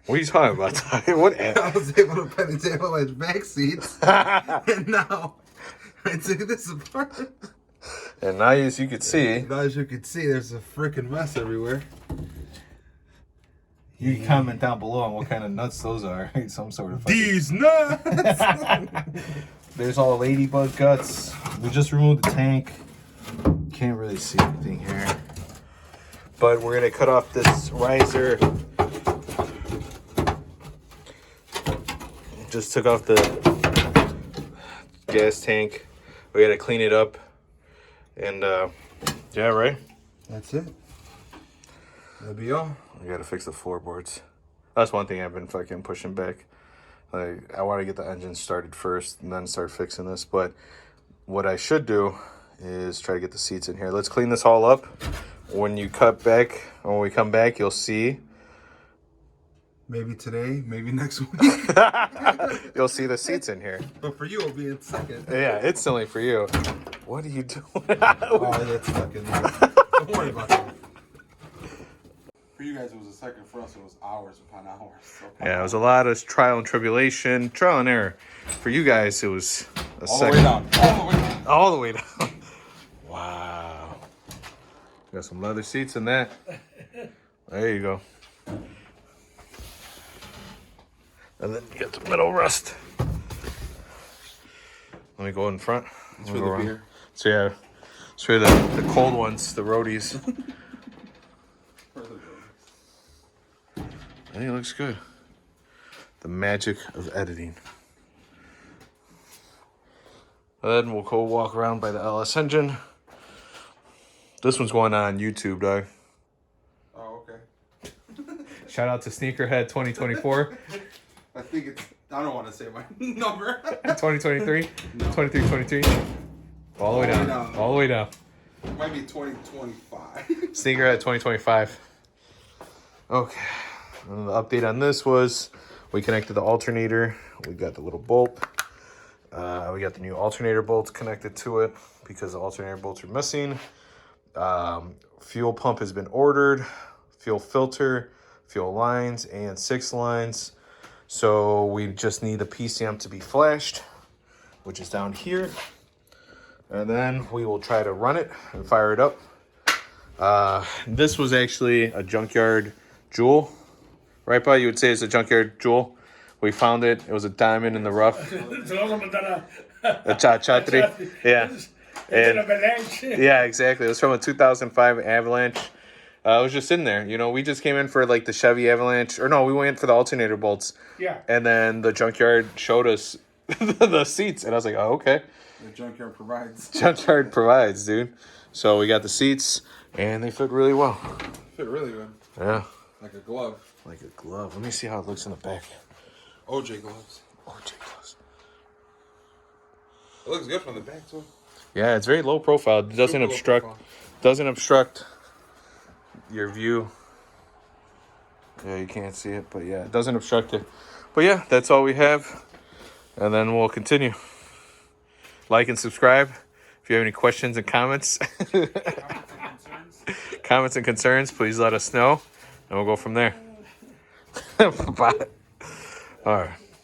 What are you talking about, Ty? What? I was able to put the Avalanche back seats, and now I took this apart. And now, as you can see, there's a freaking mess everywhere. You can comment down below on what kind of nuts those are. Some sort of These nuts! There's all ladybug guts. We just removed the tank. Can't really see anything here. But we're going to cut off this riser. Just took off the gas tank. We got to clean it up. And, yeah, right? That's it. That'll be all. We got to fix the floorboards. That's one thing I've been fucking pushing back. Like, I want to get the engine started first and then start fixing this. But what I should do is try to get the seats in here. Let's clean this all up. When you cut back, or when we come back, you'll see. Maybe today, maybe next week. You'll see the seats in here. But for you, it'll be in second. Yeah, it's only for you. What are you doing? Oh, that's stuck in there. Don't worry about that. For you guys, it was a second. For us, it was hours upon hours. So Yeah, it was a lot of trial and tribulation, trial and error. For you guys, it was a all second. the way down. All the way down. All the way down. Wow. Got some leather seats in that. There you go. And then you got the middle rust. Let me go in front. It's for the beer. So yeah, it's for the cold ones, the roadies. I think it looks good. The magic of editing. And then we'll go walk around by the LS engine. This one's going on YouTube, dog. Oh, okay. Shout out to Sneakerhead 2024. I think it's... I don't want to say my number. 2023? No. 23, 22? All the way down. All the way down. It might be 2025. Sneakerhead 2025. Okay. And the update on this was we connected the alternator. We got the little bolt. We got the new alternator bolts connected to it because the alternator bolts are missing. Fuel pump has been ordered. Fuel filter, fuel lines, and 6 lines. So we just need the PCM to be flashed, which is down here. And then we will try to run it and fire it up. This was actually a junkyard jewel. Right, Pa? You would say it's a junkyard jewel. We found it. It was a diamond in the rough. A cha-cha-tri. Yeah. And, yeah, exactly. It was from a 2005 Avalanche. It was just sitting there. You know, we just came in for like the Chevy Avalanche. Or no, we went for the alternator bolts. Yeah. And then the junkyard showed us the seats. And I was like, oh, okay. The junkyard provides. Junkyard provides, dude. So we got the seats, and they fit really well. Fit really good. Yeah. Like a glove. Like a glove. Let me see how it looks in the back. OJ gloves. OJ gloves. It looks good from the back, too. Yeah, it's very low profile. It doesn't Super low obstruct. profile. Doesn't obstruct your view. Yeah, you can't see it, but yeah, it doesn't obstruct it. But yeah, that's all we have. And then we'll continue. Like and subscribe. If you have any questions and comments, comments and concerns, please let us know. And we'll go from there. Bye. All right.